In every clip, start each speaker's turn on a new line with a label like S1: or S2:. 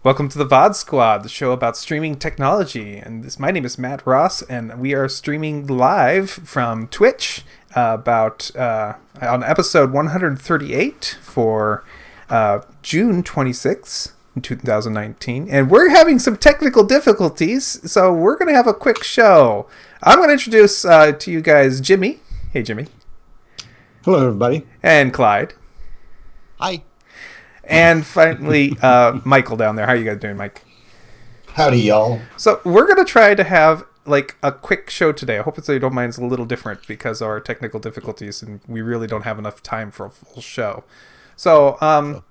S1: Welcome to the VOD Squad, the show about streaming technology. And my name is Matt Ross, and we are streaming live from Twitch on episode 138 for June 26th, 2019. And we're having some technical difficulties, so we're going to have a quick show. I'm going to introduce to you guys Jimmy. Hey, Jimmy.
S2: Hello, everybody.
S1: And Clyde.
S3: Hi.
S1: And finally, Michael down there. How are you guys doing, Mike?
S4: Howdy, y'all.
S1: So we're going to try to have like a quick show today. I hope you don't mind. It's a little different because of our technical difficulties, and we really don't have enough time for a full show. So,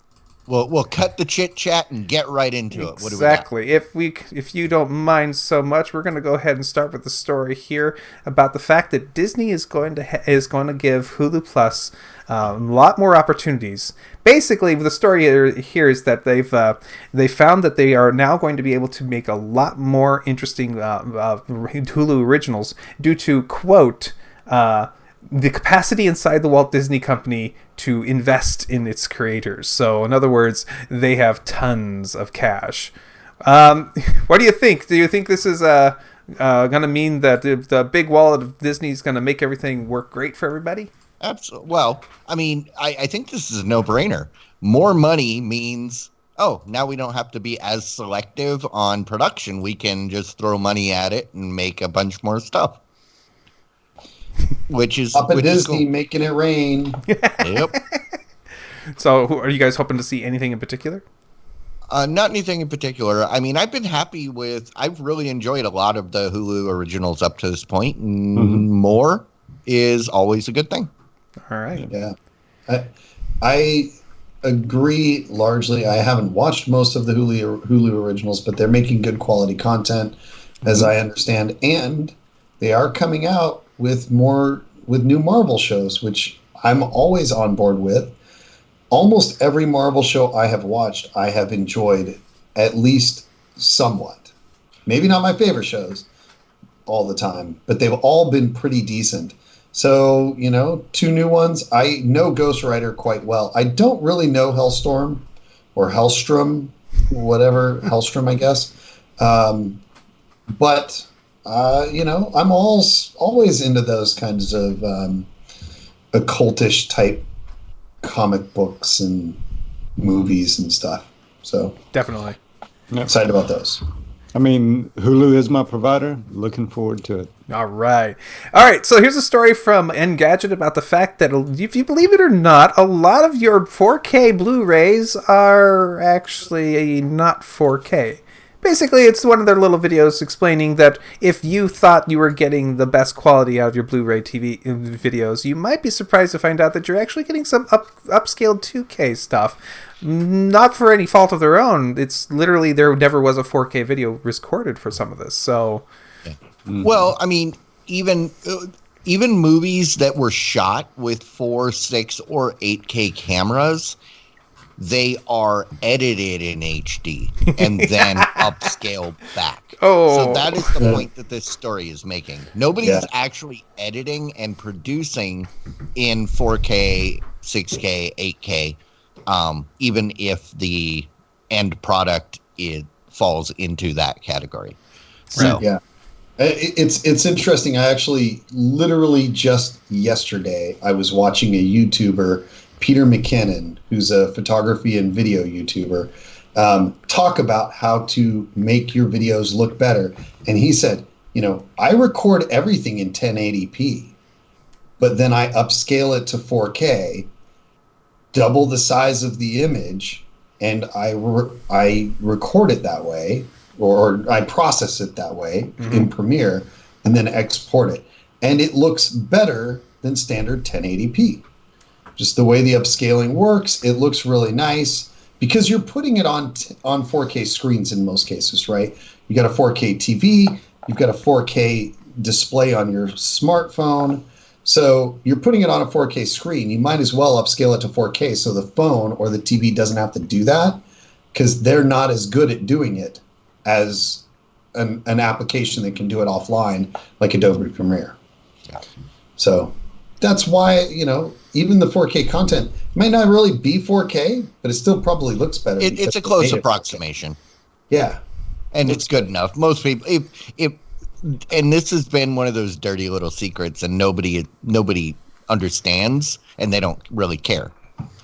S3: we'll cut the chit chat and get right into it. What do we got?
S1: If you don't mind so much, we're going to go ahead and start with the story here about the fact that Disney is going to give Hulu Plus a lot more opportunities. Basically, the story here is that they found that they are now going to be able to make a lot more interesting Hulu originals due to, quote, the capacity inside the Walt Disney Company to invest in its creators. So, in other words, they have tons of cash. What do you think? Do you think this is going to mean that the big wallet of Disney is going to make everything work great for everybody?
S3: Absolutely. Well, I mean, I think this is a no-brainer. More money means, now we don't have to be as selective on production. We can just throw money at it and make a bunch more stuff. Which is
S4: up at Disney
S3: cool.
S4: Making it rain.
S3: Yep.
S1: So, are you guys hoping to see anything in particular?
S3: Not anything in particular. I mean, I've really enjoyed a lot of the Hulu originals up to this point. More is always a good thing.
S1: All right.
S4: Yeah. I agree largely. I haven't watched most of the Hulu originals, but they're making good quality content, as I understand, and they are coming out with new Marvel shows, which I'm always on board with. Almost every Marvel show I have watched, I have enjoyed at least somewhat. Maybe not my favorite shows all the time, but they've all been pretty decent. So, two new ones. I know Ghost Rider quite well. I don't really know Hellstorm or Hellstrom, whatever, Hellstrom, I guess. But I'm always into those kinds of occultish type comic books and movies and stuff. So
S1: definitely
S4: excited about those.
S2: I mean, Hulu is my provider. Looking forward to it.
S1: All right. So here's a story from Engadget about the fact that, if you believe it or not, a lot of your 4K Blu-rays are actually not 4K. Basically, it's one of their little videos explaining that if you thought you were getting the best quality out of your Blu-ray TV videos, you might be surprised to find out that you're actually getting some upscaled 2K stuff. Not for any fault of their own. It's literally there never was a 4K video recorded for some of this. So,
S3: Well, I mean, even movies that were shot with 4, 6, or 8K cameras, they are edited in HD and then upscaled back. So that is the point that this story is making. Nobody's actually editing and producing in 4K, 6K, 8K, even if the end product falls into that category. So
S4: yeah, it's interesting. I actually literally just yesterday I was watching a YouTuber, Peter McKinnon, who's a photography and video YouTuber, talk about how to make your videos look better. And he said, I record everything in 1080p, but then I upscale it to 4K, double the size of the image, and I record it that way, or I process it that way in Premiere, and then export it. And it looks better than standard 1080p. Just the way the upscaling works, it looks really nice because you're putting it on 4K screens in most cases, right? You got a 4K TV, you've got a 4K display on your smartphone. So you're putting it on a 4K screen. You might as well upscale it to 4K so the phone or the TV doesn't have to do that, because they're not as good at doing it as an application that can do it offline like Adobe Premiere. So that's why, even the 4K content might not really be 4K, but it still probably looks better.
S3: it's a close approximation.
S4: Yeah.
S3: And it's good enough. Most people, if and this has been one of those dirty little secrets, and nobody understands, and they don't really care.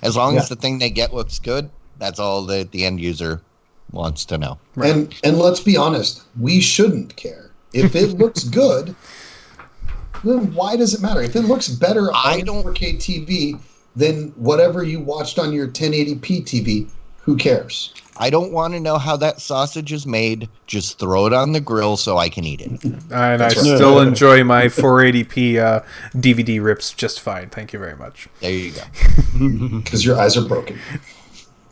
S3: As long as the thing they get looks good, that's all that the end user wants to know.
S4: Right. And let's be honest, we shouldn't care. If it looks good, then why does it matter? If it looks better on 4K TV than whatever you watched on your 1080p TV, who cares?
S3: I don't want to know how that sausage is made. Just throw it on the grill so I can eat it.
S1: And I still enjoy my 480p DVD rips just fine. Thank you very much.
S3: There you go.
S4: Because your eyes are broken.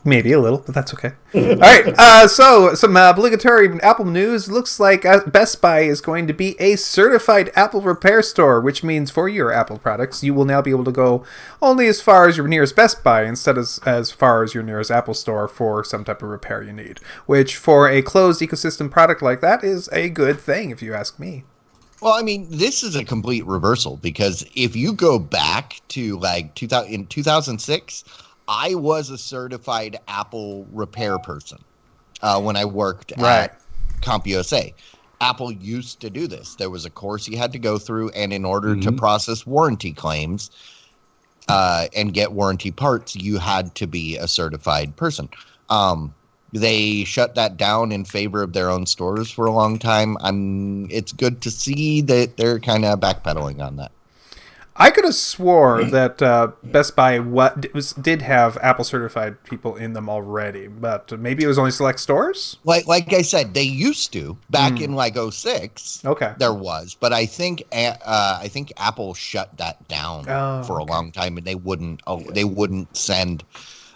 S1: Maybe a little, but that's okay. All right, so some obligatory Apple news. Looks like Best Buy is going to be a certified Apple repair store, which means for your Apple products, you will now be able to go only as far as your nearest Best Buy instead of as far as your nearest Apple store for some type of repair you need, which for a closed ecosystem product like that is a good thing, if you ask me.
S3: Well, I mean, this is a complete reversal, because if you go back to like 2006, I was a certified Apple repair person when I worked at CompUSA. Apple used to do this. There was a course you had to go through, and in order to process warranty claims and get warranty parts, you had to be a certified person. They shut that down in favor of their own stores for a long time. It's good to see that they're kind of backpedaling on that.
S1: I could have swore that Best Buy did have Apple certified people in them already, but maybe it was only select stores?
S3: Like I said, they used to back in like 06.
S1: Okay.
S3: There was, but I think Apple shut that down for a long time, and they wouldn't send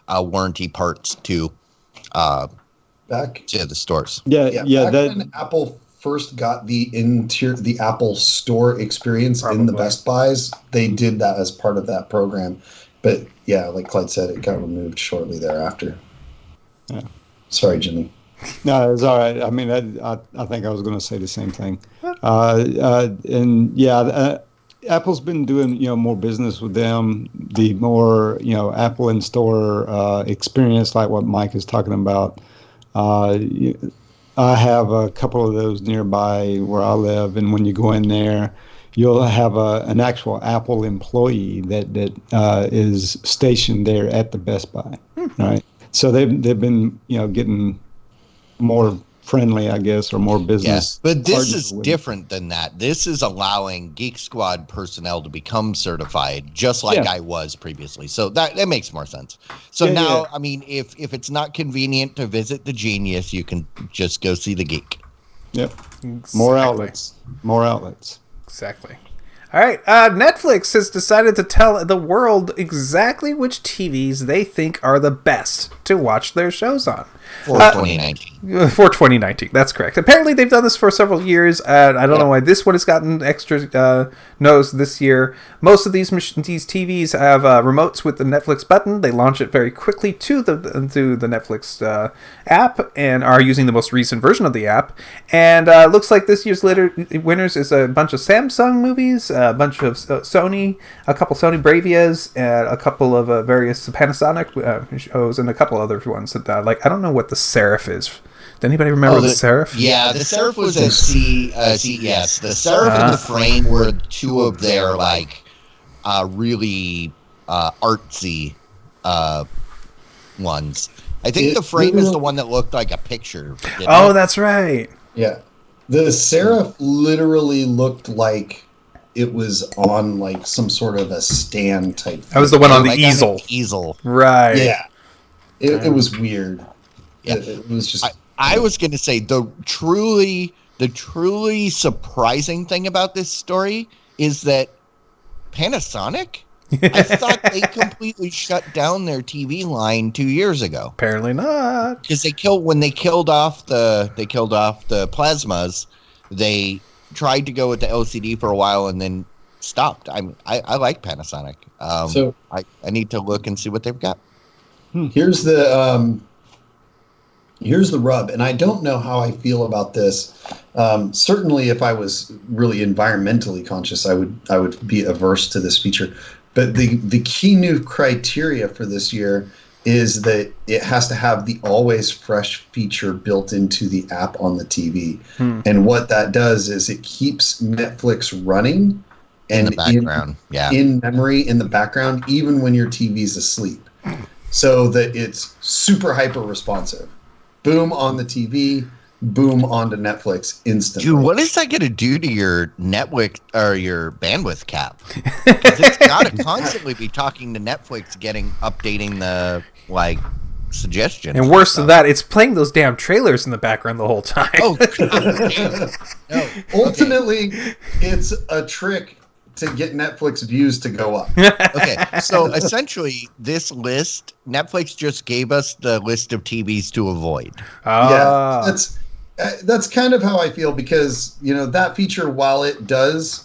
S3: warranty parts to the stores.
S4: Back when Apple first got the Apple Store experience in the Best Buys, they did that as part of that program. But yeah, like Clyde said, it got removed shortly thereafter.
S2: Yeah.
S4: Sorry, Jimmy.
S2: No, it's all right. I mean, I think I was going to say the same thing. And yeah, Apple's been doing more business with them. The more Apple in store experience, like what Mike is talking about. I have a couple of those nearby where I live, and when you go in there, you'll have an actual Apple employee that is stationed there at the Best Buy, right? So they've been getting more friendly, I guess, or more business.
S3: Yes, but this is different than that. This is allowing Geek Squad personnel to become certified, just like I was previously. So that makes more sense. So now, I mean, if it's not convenient to visit the Genius, you can just go see the Geek.
S2: Yep. Exactly. More outlets.
S1: Exactly. All right. Netflix has decided to tell the world exactly which TVs they think are the best to watch their shows on.
S3: For 2019.
S1: For 2019, that's correct. Apparently, they've done this for several years. I don't know why this one has gotten extra nose this year. Most of these TVs have remotes with the Netflix button. They launch it very quickly to the Netflix app and are using the most recent version of the app. And looks like this year's winners is a bunch of Samsung movies, a bunch of Sony, a couple Sony Bravias, and a couple of various Panasonic shows, and a couple other ones that I don't know what the Seraph is. Does anybody remember the Seraph?
S3: Yeah, the Seraph was a CES. The Seraph and the Frame were two of their really artsy ones. I think the Frame is the one that looked like a picture.
S1: That's right.
S4: Yeah, the Seraph literally looked like it was on some sort of a stand type thing.
S1: That was the one on the easel.
S3: Easel,
S1: right?
S4: Yeah, it was weird. Yeah, it was just.
S3: I was going to say the truly surprising thing about this story is that Panasonic. I thought they completely shut down their TV line 2 years ago. Apparently
S1: not,
S3: because when they killed off the plasmas. They tried to go with the LCD for a while and then stopped. I like Panasonic. So I need to look and see what they've got.
S4: Here's the rub, and I don't know how I feel about this. Certainly, if I was really environmentally conscious, I would be averse to this feature. But the key new criteria for this year is that it has to have the always fresh feature built into the app on the TV. And what that does is it keeps Netflix running
S3: In
S4: and
S3: the background.
S4: in memory in the background, even when your TV's asleep. So that it's super hyper responsive. Boom on the TV, boom onto Netflix instantly.
S3: Dude, what is that going to do to your Netflix or your bandwidth cap? 'Cause it's got to constantly be talking to Netflix, updating the suggestions.
S1: And worse than that, it's playing those damn trailers in the background the whole time.
S3: Oh, God. No.
S4: Ultimately, it's a trick to get Netflix views to go up.
S3: Okay, so essentially, this list, Netflix just gave us the list of TVs to avoid.
S1: Ah.
S4: Yeah, that's kind of how I feel, because that feature, while it does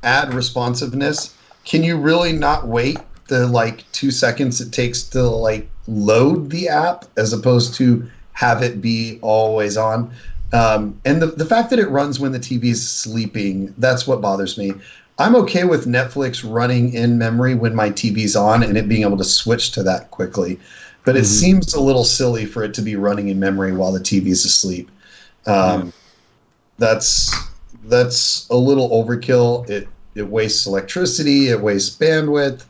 S4: add responsiveness, can you really not wait the 2 seconds it takes to load the app as opposed to have it be always on? And the fact that it runs when the TV is sleeping, that's what bothers me. I'm okay with Netflix running in memory when my TV's on and it being able to switch to that quickly. But it seems a little silly for it to be running in memory while the TV's asleep. That's a little overkill. It wastes electricity, it wastes bandwidth.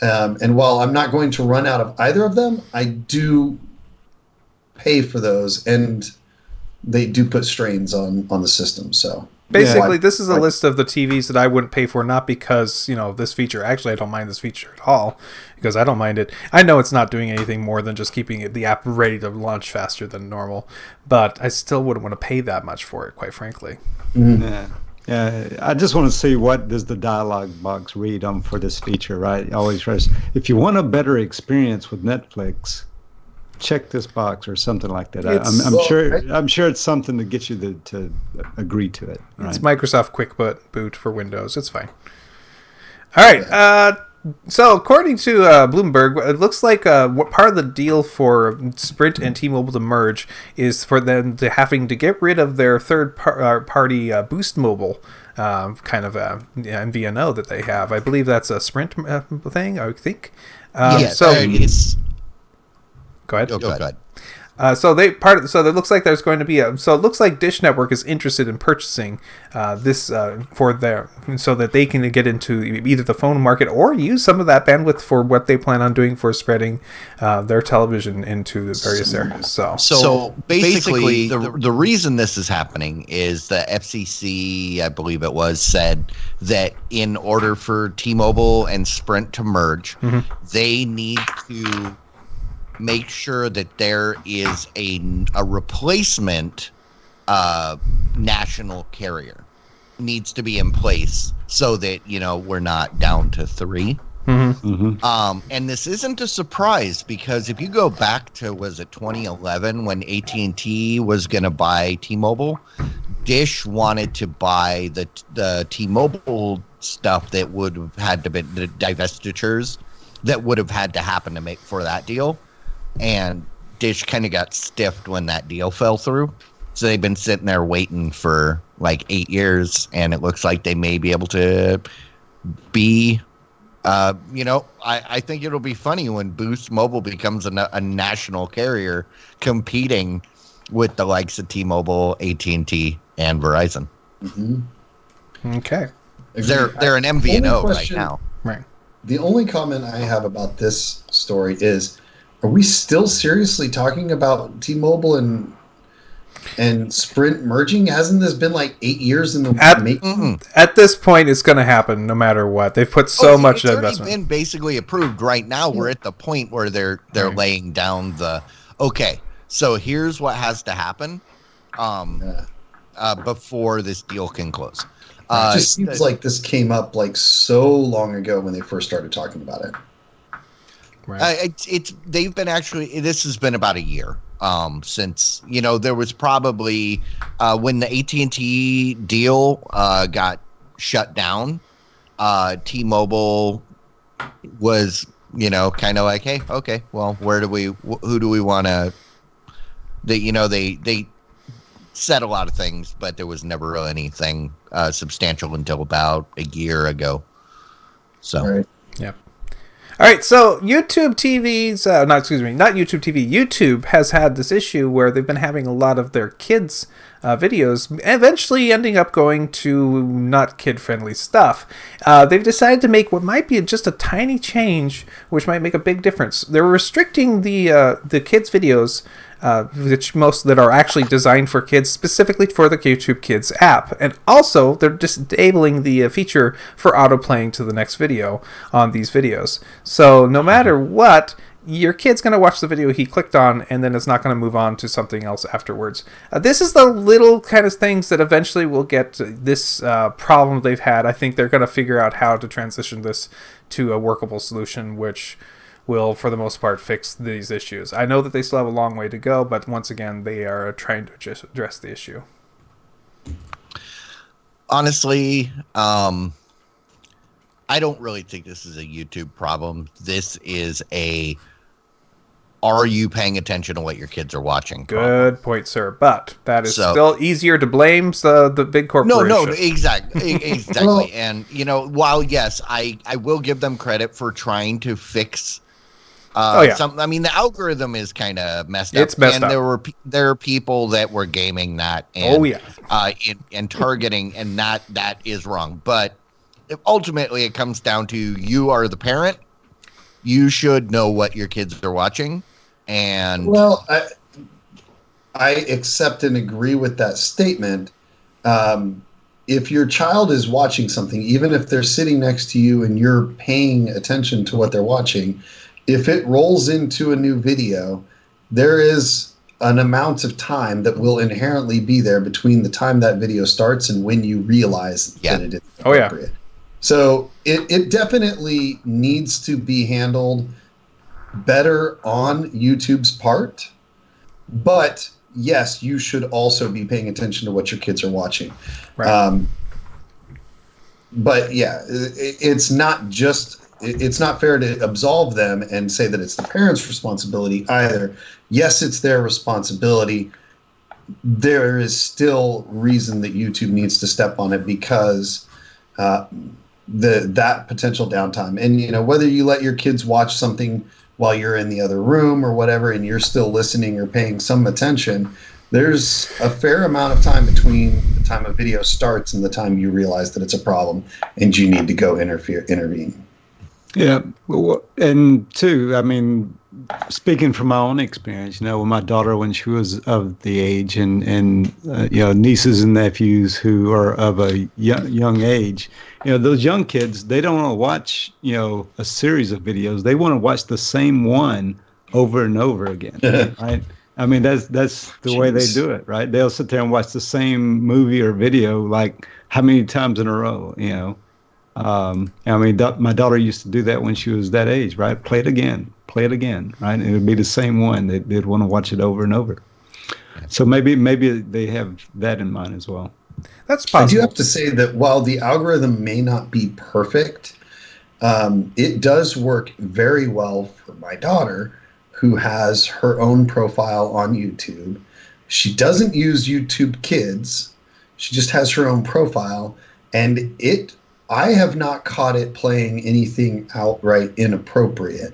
S4: And while I'm not going to run out of either of them, I do pay for those, and they do put strains on the system. So
S1: basically, this is a list of the TVs that I wouldn't pay for, not because, this feature. Actually, I don't mind this feature at all, because I don't mind it. I know it's not doing anything more than just keeping the app ready to launch faster than normal, but I still wouldn't want to pay that much for it, quite frankly.
S2: Yeah, I just want to see what does the dialog box read for this feature, right? Always says, if you want a better experience with Netflix, check this box or something like that. I'm sure it's something to get you to agree to it. Right?
S1: It's Microsoft Quick Boot for Windows. It's fine. All right. So according to Bloomberg, it looks like what part of the deal for Sprint and T-Mobile to merge is for them to having to get rid of their third-party Boost Mobile kind of MVNO that they have. I believe that's a Sprint thing, I think.
S3: It's...
S1: Go ahead.
S3: Go ahead.
S1: So it looks like there's going to be it looks like Dish Network is interested in purchasing this for so that they can get into either the phone market or use some of that bandwidth for what they plan on doing for spreading their television into the various areas.
S3: So basically, the reason this is happening is the FCC, I believe it was, said that in order for T-Mobile and Sprint to merge, they need to make sure that there is a replacement national carrier needs to be in place so that we're not down to 3. And this isn't a surprise, because if you go back to 2011 when AT&T was going to buy T-Mobile, Dish wanted to buy the T-Mobile stuff that would have had to be the divestitures that would have had to happen to make for that deal. And Dish kind of got stiffed when that deal fell through. So they've been sitting there waiting for 8 years, and it looks like they may be able to be, I think it'll be funny when Boost Mobile becomes a national carrier competing with the likes of T-Mobile, AT&T, and Verizon.
S1: Okay.
S3: They're an MVNO right now.
S1: Right.
S4: The only comment I have about this story is, are we still seriously talking about T-Mobile and Sprint merging? Hasn't this been 8 years in the making?
S1: At this point, it's going to happen no matter what. They've put so much investment.
S3: It's already been basically approved. Right now, we're at the point where they're laying down okay, so here's what has to happen before this deal can close.
S4: It just seems like this came up so long ago when they first started talking about it.
S1: Right.
S3: They've been this has been about a year since there was probably when the AT&T deal got shut down, T-Mobile was kind of hey, okay, well, who do we want to? They said a lot of things, but there was never really anything substantial until about a year ago. So
S4: right.
S1: Yep. All right, so YouTube TV's, not YouTube TV, YouTube has had this issue where they've been having a lot of their kids' videos eventually ending up going to not kid-friendly stuff. They've decided to make what might be just a tiny change, which might make a big difference. They're restricting the kids' videos, which most that are actually designed for kids, specifically for the YouTube Kids app. And also, they're disabling the feature for autoplaying to the next video on these videos. So no matter what, your kid's going to watch the video he clicked on, and then it's not going to move on to something else afterwards. This is the little kind of things that eventually will get this problem they've had. I think they're going to figure out how to transition this to a workable solution, which will, for the most part, fix these issues. I know that they still have a long way to go, but once again, they are trying to just address the issue.
S3: Honestly, I don't really think this is a YouTube problem. This is a, are you paying attention to what your kids are watching?
S1: Good point, sir. But that is still easier to blame the big corporation.
S3: No, exactly. Well, and, while, yes, I will give them credit for trying to fix the algorithm is kind of messed up.
S1: It's messed up.
S3: There are people that were gaming that and and targeting, and that is wrong. But ultimately, it comes down to, you are the parent. You should know what your kids are watching. And
S4: I accept and agree with that statement. If your child is watching something, even if they're sitting next to you and you're paying attention to what they're watching, if it rolls into a new video, there is an amount of time that will inherently be there between the time that video starts and when you realize that it is appropriate. So it definitely needs to be handled better on YouTube's part. But yes, you should also be paying attention to what your kids are watching. Right. But yeah, it's not fair to absolve them and say that it's the parents' responsibility either. Yes, it's their responsibility. There is still reason that YouTube needs to step on it because that potential downtime. And whether you let your kids watch something while you're in the other room or whatever, and you're still listening or paying some attention, there's a fair amount of time between the time a video starts and the time you realize that it's a problem and you need to go intervene.
S2: Yeah, and two, speaking from my own experience, with my daughter when she was of the age, and nieces and nephews who are of a young age, those young kids, they don't want to watch a series of videos. They want to watch the same one over and over again, right? That's the way they do it, right? They'll sit there and watch the same movie or video like how many times in a row, my daughter used to do that when she was that age, right? Play it again, right? And it would be the same one. They'd want to watch it over and over. So maybe they have that in mind as well.
S1: That's possible.
S4: I do have to say that while the algorithm may not be perfect, it does work very well for my daughter, who has her own profile on YouTube. She doesn't use YouTube Kids. She just has her own profile, and I have not caught it playing anything outright inappropriate.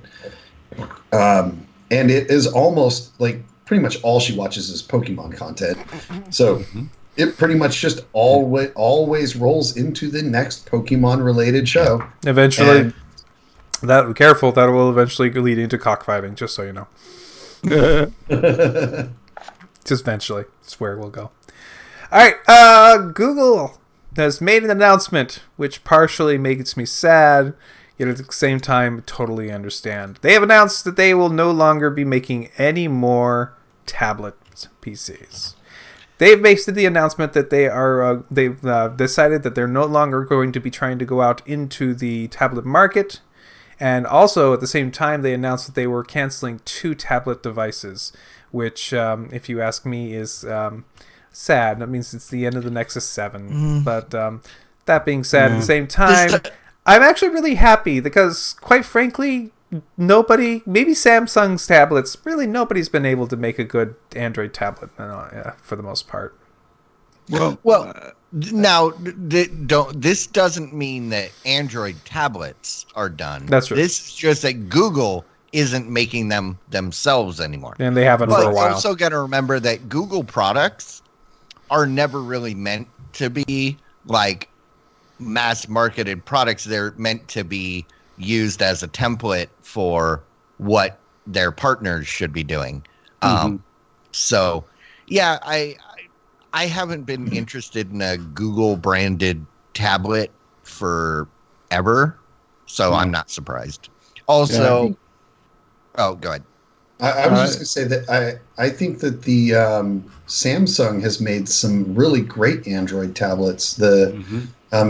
S4: And it is almost like pretty much all she watches is Pokemon content. So it pretty much just always rolls into the next Pokemon related show.
S1: Eventually, that will eventually lead into cockfighting, just so you know. Just eventually. That's where we'll go. All right, Google has made an announcement which partially makes me sad, yet at the same time totally understand. They have announced that they will no longer be making any more tablet PCs. They've based the announcement that they've decided that they're no longer going to be trying to go out into the tablet market, and also at the same time they announced that they were canceling 2 tablet devices, which, if you ask me, is sad. That means it's the end of the Nexus 7. But that being said, at the same time, I'm actually really happy because, quite frankly, maybe Samsung's tablets, really nobody's been able to make a good Android tablet for the most part.
S2: Well,
S3: Now, this doesn't mean that Android tablets are done.
S1: That's true.
S3: This is just that Google isn't making them themselves anymore.
S1: And they haven't for a while.
S3: But also got to remember that Google products are never really meant to be like mass marketed products. They're meant to be used as a template for what their partners should be doing. So, yeah, I haven't been interested in a Google branded tablet forever, so I'm not surprised. Also, go ahead.
S4: I was just going to say that I think that the Samsung has made some really great Android tablets. The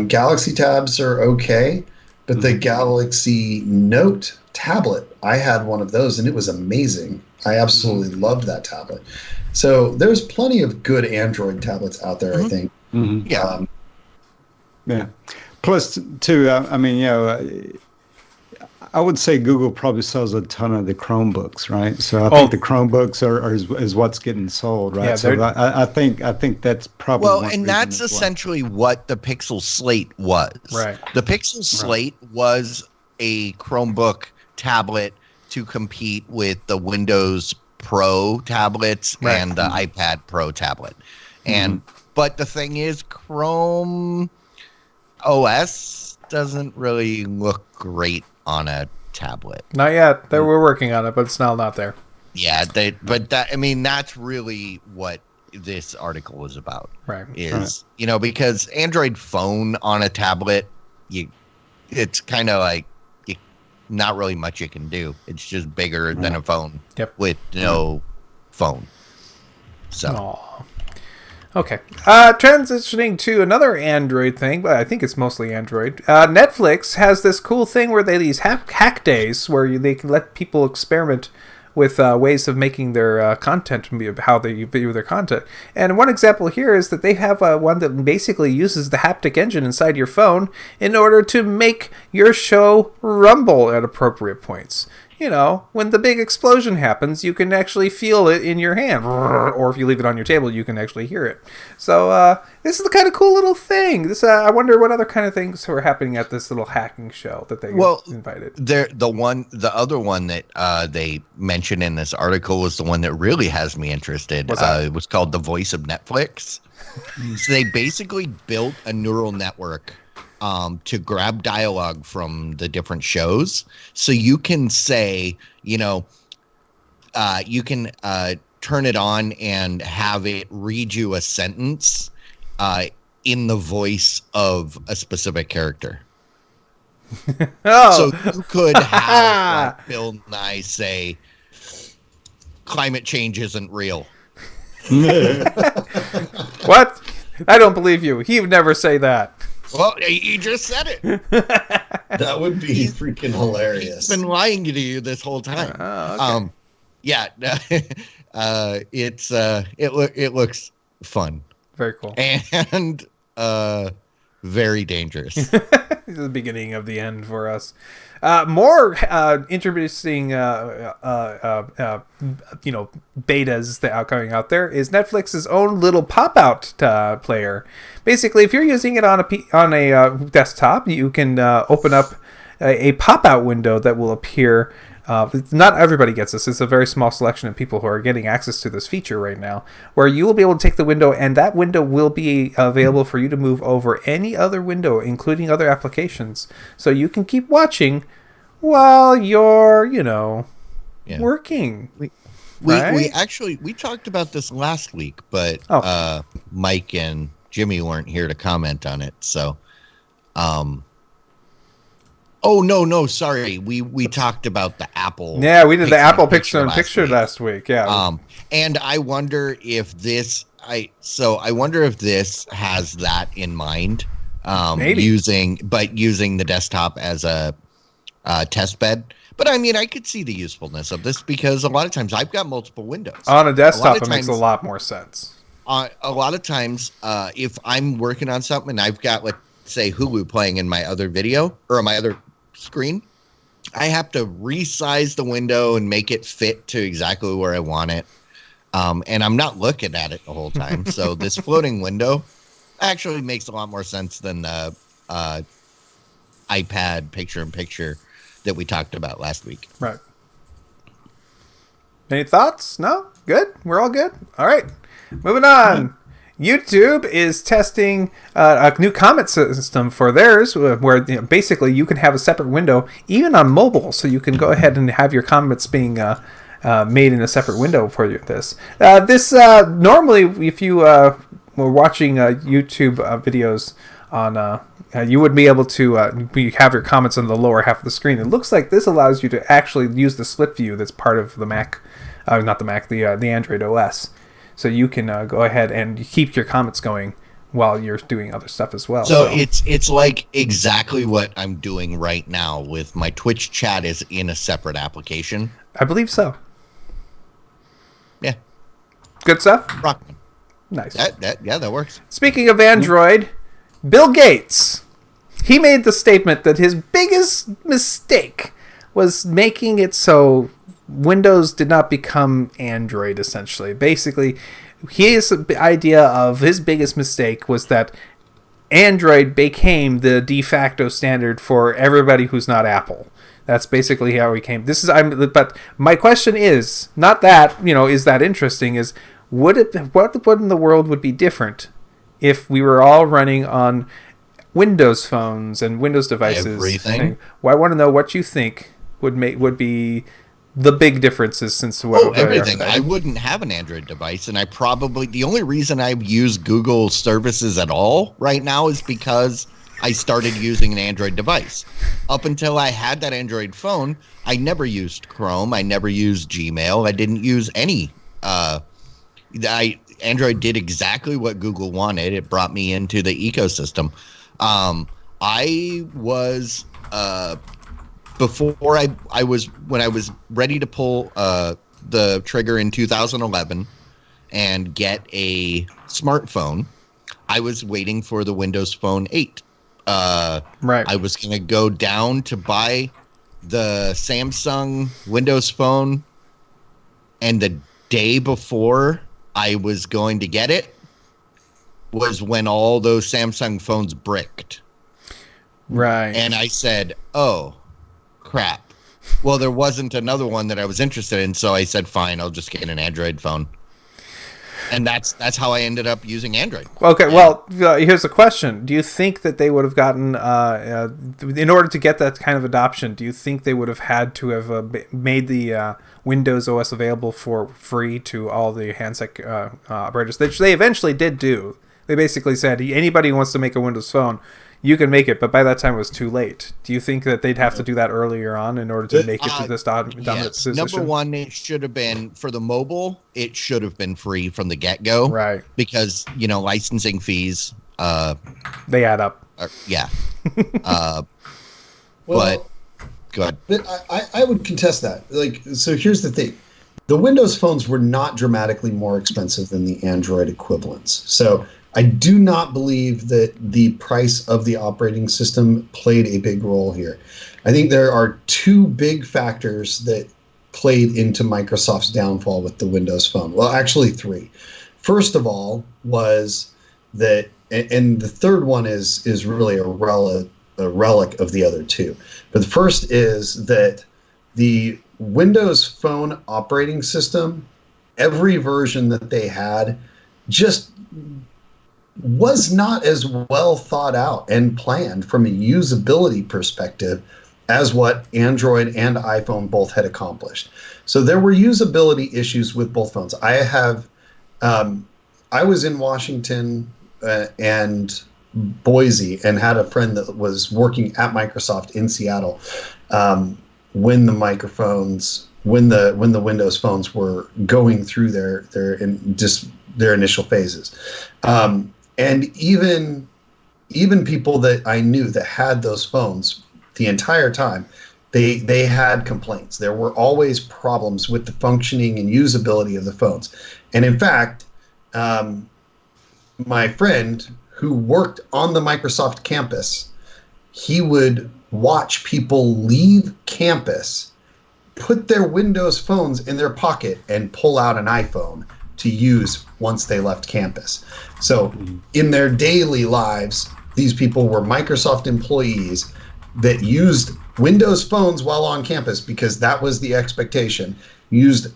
S4: Galaxy tabs are okay, but the Galaxy Note tablet, I had one of those and it was amazing. I absolutely loved that tablet. So there's plenty of good Android tablets out there, I think.
S3: Yeah.
S2: Yeah. Plus, too, I mean, you know, I would say Google probably sells a ton of the Chromebooks, right? So I think the Chromebooks is what's getting sold, right?
S1: Yeah,
S2: so I think that's probably
S3: and that's essentially what the Pixel Slate was.
S1: Right.
S3: The Pixel Slate was a Chromebook tablet to compete with the Windows Pro tablets and the iPad Pro tablet. And but the thing is, Chrome OS doesn't really look great on a tablet.
S1: Not yet. We're working on it, but it's not there.
S3: Yeah, I mean, that's really what this article is about.
S1: Right.
S3: You know, because Android phone on a tablet, it's kind of like not really much you can do. It's just bigger than a phone with no phone. So.
S1: Aww. Okay. Transitioning to another Android thing, but I think it's mostly Android. Netflix has this cool thing where they have these hack days where they can let people experiment with ways of making their content, how they view their content. And one example here is that they have one that basically uses the haptic engine inside your phone in order to make your show rumble at appropriate points. You know, when the big explosion happens, you can actually feel it in your hand. Or if you leave it on your table, you can actually hear it. So this is the kind of cool little thing. This I wonder what other kind of things were happening at this little hacking show that they invited.
S3: The other one that they mentioned in this article was the one that really has me interested. It was called The Voice of Netflix. So they basically built a neural network to grab dialogue from the different shows. So you can say, you can turn it on and have it read you a sentence in the voice of a specific character. So you could have like, Bill Nye say, climate change isn't real.
S1: What? I don't believe you. He would never say that.
S3: Well, you just said it.
S4: That would be freaking hilarious.
S3: He's been lying to you this whole time.
S1: Oh, okay.
S3: It looks fun.
S1: Very cool.
S3: And very dangerous.
S1: This is the beginning of the end for us. More interesting, betas that are coming out there is Netflix's own little pop-out player. Basically, if you're using it on a desktop, you can open up a pop-out window that will appear. Not everybody gets this. It's a very small selection of people who are getting access to this feature right now, where you will be able to take the window, and that window will be available for you to move over any other window, including other applications. So you can keep watching while you're, working.
S3: We talked about this last week, but Mike and Jimmy weren't here to comment on it. So, oh no, sorry. We talked about the Apple.
S1: Yeah, we did the Apple picture last week. Yeah.
S3: And I wonder if this wonder if this has that in mind.
S1: Maybe
S3: using the desktop as a test bed. But I mean, I could see the usefulness of this because a lot of times I've got multiple windows.
S1: On a desktop, it makes a lot more sense.
S3: A lot of times, if I'm working on something and I've got, let's say, Hulu playing in my other video or my other screen, I have to resize the window and make it fit to exactly where I want it. And I'm not looking at it the whole time. So this floating window Actually makes a lot more sense than the iPad picture-in-picture that we talked about last week.
S1: Right. Any thoughts? No? Good? We're all good? All right. Moving on. YouTube is testing a new comment system for theirs where basically you can have a separate window even on mobile, so you can go ahead and have your comments being made in a separate window for this. Normally, if you were watching YouTube videos on you would be able to have your comments on the lower half of the screen. It looks like this allows you to actually use the split view that's part of the Mac, not the Mac, the Android OS. So you can go ahead and keep your comments going while you're doing other stuff as well.
S3: So it's like exactly what I'm doing right now with my Twitch chat is in a separate application.
S1: I believe so.
S3: Yeah.
S1: Good stuff?
S3: Rockman.
S1: Nice.
S3: That works.
S1: Speaking of Android, Bill Gates, he made the statement that his biggest mistake was making it so Windows did not become Android, essentially. Basically, his idea of his biggest mistake was that Android became the de facto standard for everybody who's not Apple. That's basically how he came. But my question is, not that, is that interesting, is what in the world would be different if we were all running on Windows phones and Windows devices?
S3: Everything.
S1: Well, I want to know what you think would be the big differences since
S3: everything. I wouldn't have an Android device, and the only reason I use Google services at all right now is because I started using an Android device. Up until I had that Android phone, I never used Chrome. I never used Gmail. I didn't use any. Android did exactly what Google wanted. It brought me into the ecosystem. I was when I was ready to pull the trigger in 2011 and get a smartphone, I was waiting for the Windows Phone 8.
S1: Right.
S3: I was going to go down to buy the Samsung Windows Phone, and the day before I was going to get it was when all those Samsung phones bricked.
S1: Right.
S3: And I said, oh, crap. Well, there wasn't another one that I was interested in, so I said, fine, I'll just get an Android phone. And that's how I ended up using Android.
S1: Okay, well, here's the question. Do you think that they would have gotten, in order to get that kind of adoption, do you think they would have had to have made the Windows OS available for free to all the handset operators, which they eventually did do? They basically said, anybody who wants to make a Windows phone, you can make it, but by that time it was too late. Do you think that they'd have to do that earlier on in order to make it to this dominant position?
S3: Number one, it should have been, for the mobile, it should have been free from the get-go.
S1: Right.
S3: Because, licensing fees.
S1: They add up.
S3: Yeah.
S4: Well,
S3: but, go ahead.
S4: But I would contest that. So here's the thing. The Windows phones were not dramatically more expensive than the Android equivalents. So I do not believe that the price of the operating system played a big role here. I think there are two big factors that played into Microsoft's downfall with the Windows Phone. Well, actually three. First of all was that, and the third one is really a relic of the other two. But the first is that the Windows Phone operating system, every version that they had, just was not as well thought out and planned from a usability perspective as what Android and iPhone both had accomplished. So there were usability issues with both phones. I was in Washington and Boise and had a friend that was working at Microsoft in Seattle when the Windows phones were going through their initial phases. And even people that I knew that had those phones the entire time, they had complaints. There were always problems with the functioning and usability of the phones. And in fact, my friend who worked on the Microsoft campus, he would watch people leave campus, put their Windows phones in their pocket, and pull out an iPhone to use once they left campus. So in their daily lives, these people were Microsoft employees that used Windows phones while on campus because that was the expectation, used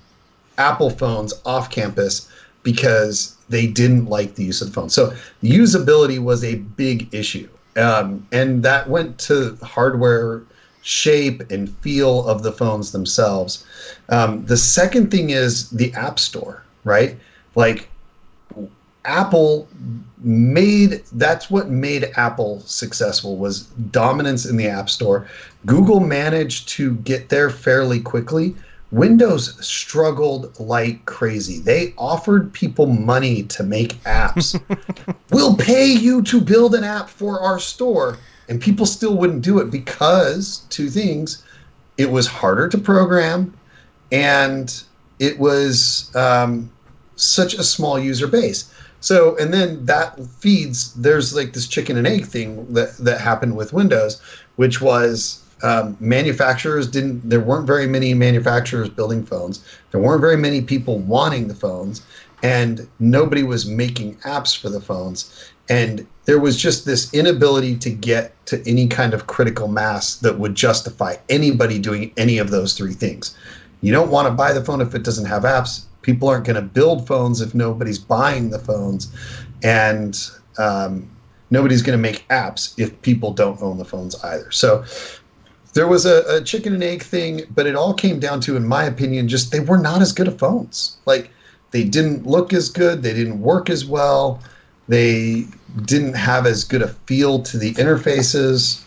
S4: Apple phones off campus because they didn't like the use of the phone. So usability was a big issue. And that went to hardware shape and feel of the phones themselves. The second thing is the App Store, right? Like Apple that's what made Apple successful, was dominance in the App Store. Google managed to get there fairly quickly. Windows struggled like crazy. They offered people money to make apps. We'll pay you to build an app for our store. And people still wouldn't do it because, two things, it was harder to program and it was such a small user base. So, and then that feeds, there's like this chicken and egg thing that happened with Windows, which was there weren't very many manufacturers building phones. There weren't very many people wanting the phones, and nobody was making apps for the phones. And there was just this inability to get to any kind of critical mass that would justify anybody doing any of those three things. You don't want to buy the phone if it doesn't have apps. People aren't going to build phones if nobody's buying the phones. And nobody's going to make apps if people don't own the phones either. So there was a chicken and egg thing, but it all came down to, in my opinion, just they were not as good of phones. Like, they didn't look as good. They didn't work as well. They didn't have as good a feel to the interfaces.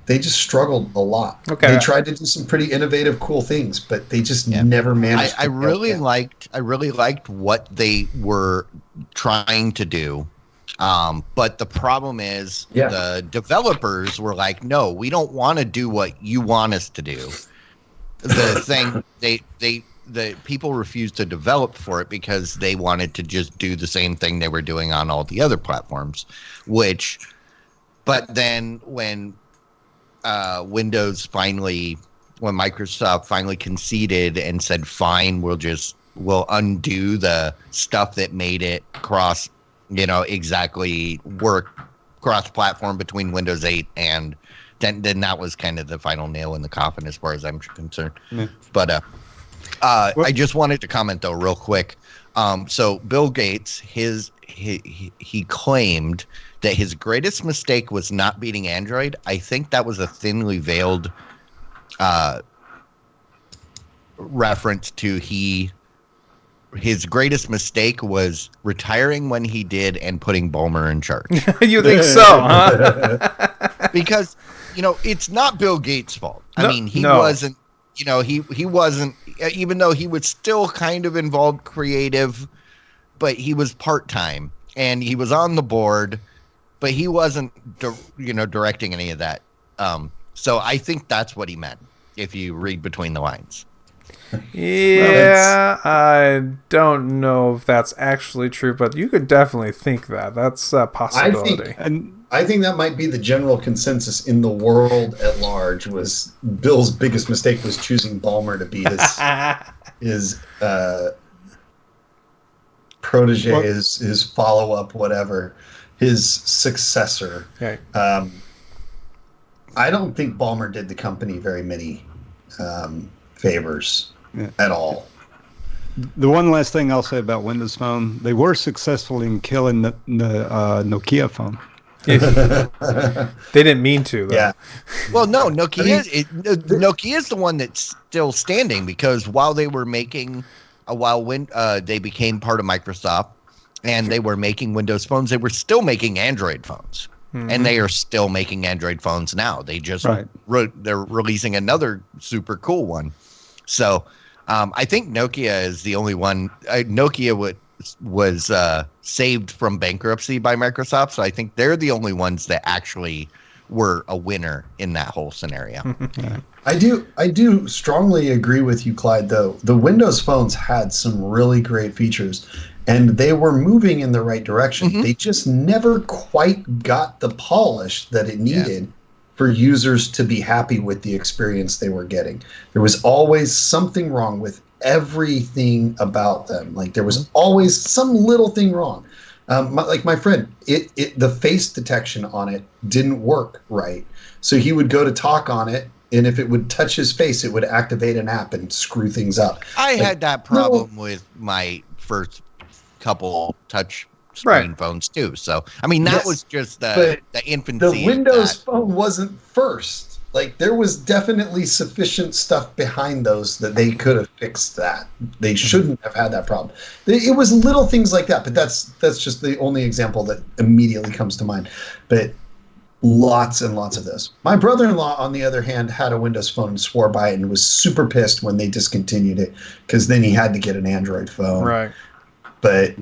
S4: They just struggled a lot. Okay. They tried to do some pretty innovative, cool things, but they just never managed.
S3: I really liked what they were trying to do. But the problem is the developers were like, no, we don't want to do what you want us to do. The people refused to develop for it because they wanted to just do the same thing they were doing on all the other platforms, but then when Microsoft finally conceded and said, fine, we'll undo the stuff that made it exactly work cross-platform between Windows 8 and then that was kind of the final nail in the coffin as far as I'm concerned. Yeah. But I just wanted to comment though real quick. So Bill Gates, he claimed that his greatest mistake was not beating Android. I think that was a thinly veiled reference to his greatest mistake was retiring when he did and putting Ballmer in charge.
S1: You think so, huh?
S3: Because, it's not Bill Gates' fault. I mean, he wasn't, he wasn't, even though he was still kind of involved creative, but he was part-time and he was on the board, but he wasn't, directing any of that. So I think that's what he meant if you read between the lines.
S1: Yeah, I don't know if that's actually true, but you could definitely think that. That's a possibility.
S4: I think that might be the general consensus in the world at large. Was Bill's biggest mistake was choosing Ballmer to be his protege, his follow-up, whatever, his successor. Okay. I don't think Ballmer did the company very many favors at all.
S2: The one last thing I'll say about Windows Phone, they were successful in killing the Nokia phone.
S1: They didn't mean to, though.
S3: Yeah. Well, no, Nokia is the one that's still standing because while they were making, when they became part of Microsoft and they were making Windows phones, they were still making Android phones. Mm-hmm. And they are still making Android phones now. They just they're releasing another super cool one. So I think Nokia is the only one. Nokia was saved from bankruptcy by Microsoft, so I think they're the only ones that actually were a winner in that whole scenario.
S4: I do strongly agree with you, Clyde, though. The Windows phones had some really great features, and they were moving in the right direction. Mm-hmm. They just never quite got the polish that it needed for users to be happy with the experience they were getting. There was always something wrong with everything about them. Like there was always some little thing wrong. Like my friend, the face detection on it didn't work right. So he would go to talk on it, and if it would touch his face, it would activate an app and screw things up.
S3: I had that problem with my first couple touch screen phones too. So I mean, that was just the infancy.
S4: The Windows phone wasn't first. Like there was definitely sufficient stuff behind those that they could have fixed that. They shouldn't have had that problem. It was little things like that, but that's just the only example that immediately comes to mind. But lots and lots of those. My brother-in-law, on the other hand, had a Windows phone and swore by it and was super pissed when they discontinued it because then he had to get an Android phone.
S1: Right.
S4: But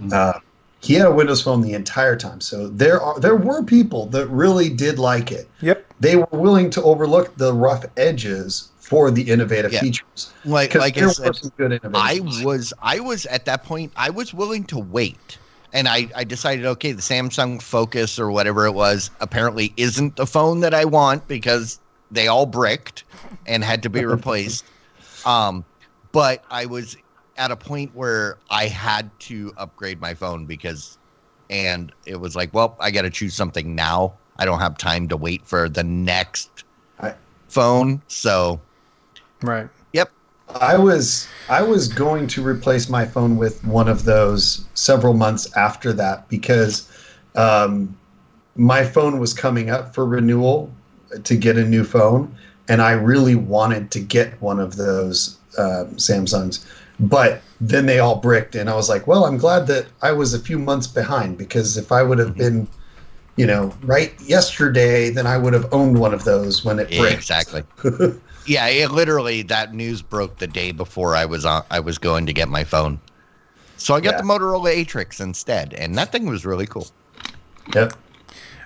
S4: he had a Windows phone the entire time. So there were people that really did like it.
S1: Yep.
S4: They were willing to overlook the rough edges for the innovative features.
S3: Like I said,
S4: some good innovations.
S3: I was at that point, I was willing to wait. And I decided, okay, the Samsung Focus or whatever it was apparently isn't the phone that I want because they all bricked and had to be replaced. But I was at a point where I had to upgrade my phone and it was like, well, I got to choose something now. I don't have time to wait for the next phone. So,
S4: right. Yep. I was going to replace my phone with one of those several months after that because my phone was coming up for renewal to get a new phone, and I really wanted to get one of those Samsungs. But then they all bricked, and I was like, well, I'm glad that I was a few months behind because if I would have been, right yesterday, then I would have owned one of those when it bricked.
S3: Exactly. Yeah, it literally, that news broke the day before I was going to get my phone. So I got the Motorola Atrix instead, and that thing was really cool.
S4: Yep.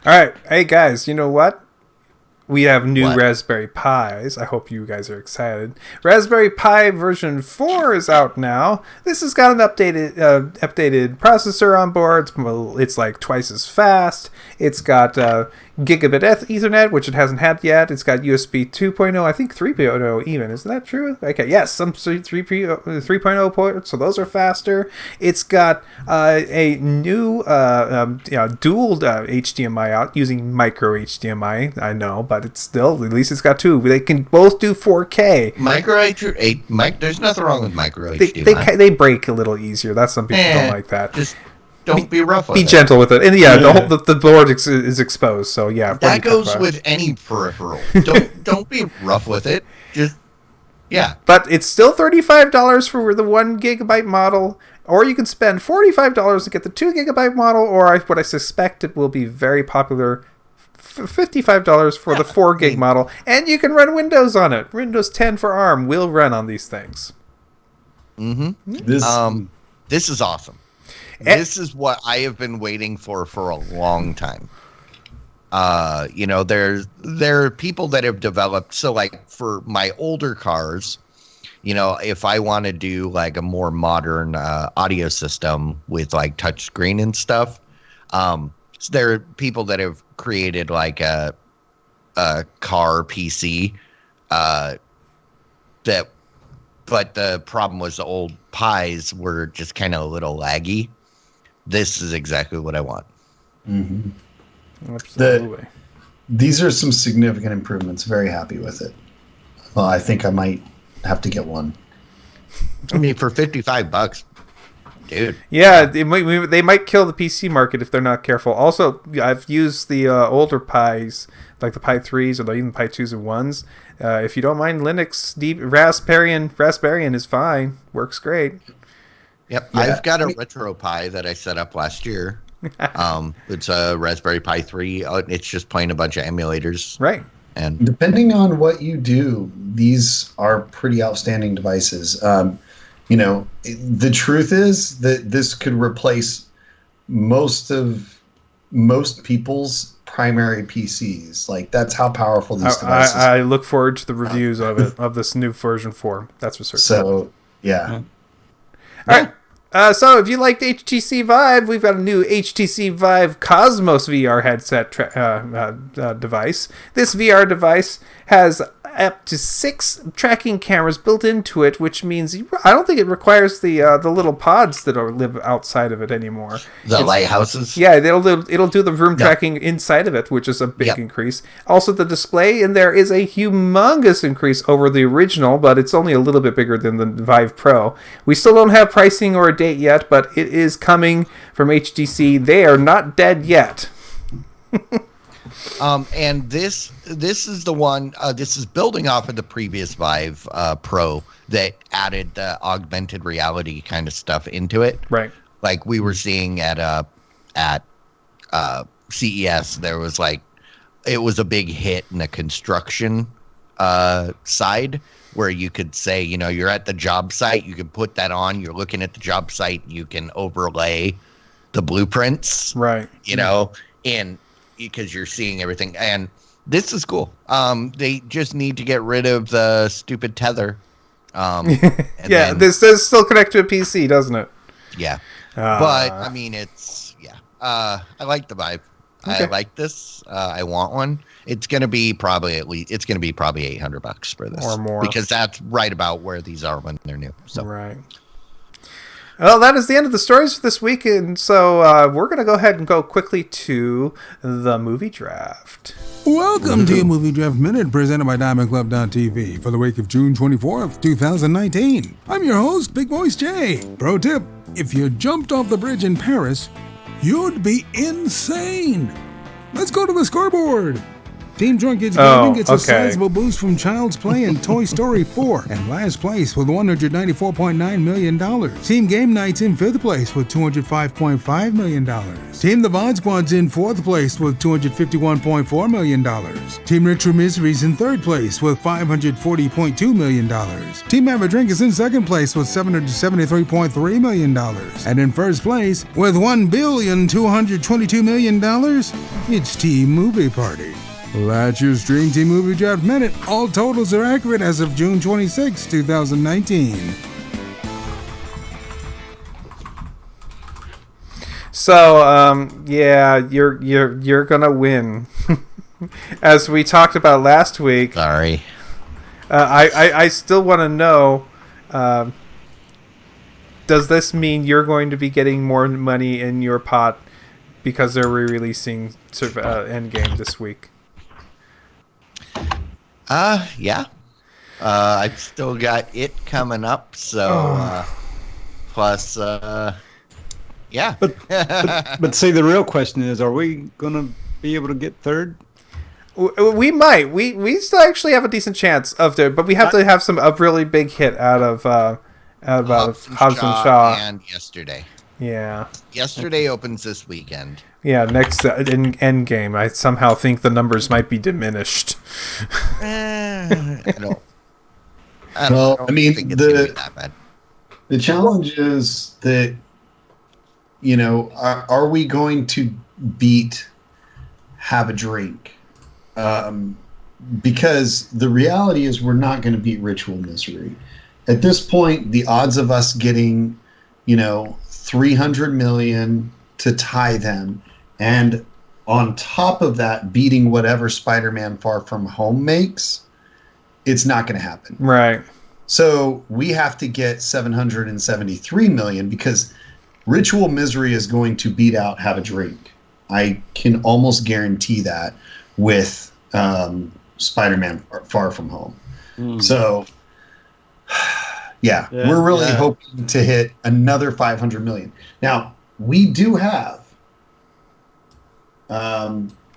S1: All right. Hey, guys, you know what? We have new Raspberry Pis. I hope you guys are excited. Raspberry Pi version 4 is out now. This has got an updated processor on board. It's like twice as fast. It's got gigabit Ethernet, which it hasn't had yet. It's got USB 2.0, I think 3.0 even. Is that true? Okay, yes, some 3.0 ports, so those are faster. It's got a new dual HDMI out using micro HDMI. I know, but it's still, at least it's got two. They can both do 4K.
S3: There's nothing wrong with micro HDMI.
S1: They break a little easier. That's some people don't like that.
S3: Just don't be rough with it.
S1: Be gentle with it. And the board is exposed, so yeah.
S3: That goes with any peripheral. Don't be rough with it. Just, yeah.
S1: But it's still $35 for the 1 gigabyte model, or you can spend $45 to get the 2 gigabyte model, or what I suspect it will be very popular, $55 for the 4 gig model, and you can run Windows on it. Windows 10 for ARM will run on these things.
S3: Mm-hmm. This is awesome. This is what I have been waiting for a long time. There are people that have developed. So like for my older cars, if I want to do like a more modern audio system with like touch screen and stuff, so there are people that have created like a car PC but the problem was the old Pis were just kind of a little laggy. This is exactly what I want.
S4: Mm-hmm.
S1: Absolutely.
S4: These are some significant improvements. Very happy with it. Well, I think I might have to get one.
S3: I mean, for $55, dude.
S1: Yeah, they might kill the PC market if they're not careful. Also, I've used the older Pis, like the Pi 3s or even Pi 2s and 1s. If you don't mind Linux, Raspberry is fine. Works great.
S3: Yep, yeah. I've got a RetroPie that I set up last year. It's a Raspberry Pi 3. It's just playing a bunch of emulators.
S1: Right.
S3: And
S4: depending on what you do, these are pretty outstanding devices. The truth is that this could replace most people's primary PCs. Like, that's how powerful these devices are.
S1: I look forward to the reviews of this new version 4. That's for certain.
S4: So, yeah.
S1: All right. So if you liked HTC Vive, we've got a new HTC Vive Cosmos VR headset device. This VR device has up to 6 tracking cameras built into it, which means I don't think it requires the little pods that live outside of it anymore.
S3: The lighthouses?
S1: Yeah, it'll do the room tracking inside of it, which is a big increase. Also, the display in there is a humongous increase over the original, but it's only a little bit bigger than the Vive Pro. We still don't have pricing or a date yet, but it is coming from HTC. They are not dead yet.
S3: And this is the one. This is building off of the previous Vive Pro that added the augmented reality kind of stuff into it.
S1: Right.
S3: Like we were seeing at CES, there was it was a big hit in the construction side where you could say, you're at the job site, you can put that on. You're looking at the job site, you can overlay the blueprints.
S1: Right.
S3: And because you're seeing everything, and this is cool. They just need to get rid of the stupid tether.
S1: This does still connect to a PC, doesn't it?
S3: Yeah, but I mean, I like the Vive.
S1: Okay.
S3: I like this. I want one. It's gonna be probably $800 for this
S1: or more,
S3: because that's right about where these are when they're new. So
S1: right. Well, that is the end of the stories for this week, and so we're going to go ahead and go quickly to the movie draft.
S5: Welcome to your Movie Draft Minute, presented by DiamondClub.tv for the week of June 24th, 2019. I'm your host, Big Voice Jay. Pro tip, if you jumped off the bridge in Paris, you'd be insane. Let's go to the scoreboard. Team Drunk Kids Gaming gets a sizable boost from Child's Play and Toy Story 4, and last place with $194.9 million. Team Game Night's in 5th place with $205.5 million. Team The VOD Squad's in 4th place with $251.4 million. Team Retro Misery's in 3rd place with $540.2 million. Team Have a Drink is in 2nd place with $773.3 million. And in 1st place with $1,222 million, it's Team Movie Party. That's your Stream Team Movie Draft Minute. All totals are accurate as of June 26, 2019.
S1: So, you're gonna win. As we talked about last week.
S3: Sorry.
S1: I still want to know, does this mean you're going to be getting more money in your pot because they're re-releasing Endgame this week?
S3: Yeah. I've still got it coming up, so plus yeah.
S2: But see, the real question is, are we gonna be able to get third?
S1: We might. We still actually have a decent chance of it, but we have to have a really big hit out of Hobbs and Shaw
S3: and Yesterday.
S1: Yeah.
S3: Yesterday opens this weekend.
S1: Yeah, next in Endgame, I somehow think the numbers might be diminished.
S3: I don't
S4: think
S3: it's gonna be that bad.
S4: The challenge is that, are we going to beat Have a Drink? Because the reality is we're not going to beat Ritual Misery. At this point, the odds of us getting, 300 million to tie them, and on top of that, beating whatever Spider-Man Far From Home makes, it's not going to happen.
S1: Right.
S4: So we have to get 773 million because Ritual Misery is going to beat out Have a Drink. I can almost guarantee that with Spider-Man Far From Home. So, we're really hoping to hit another 500 million. Now, we do have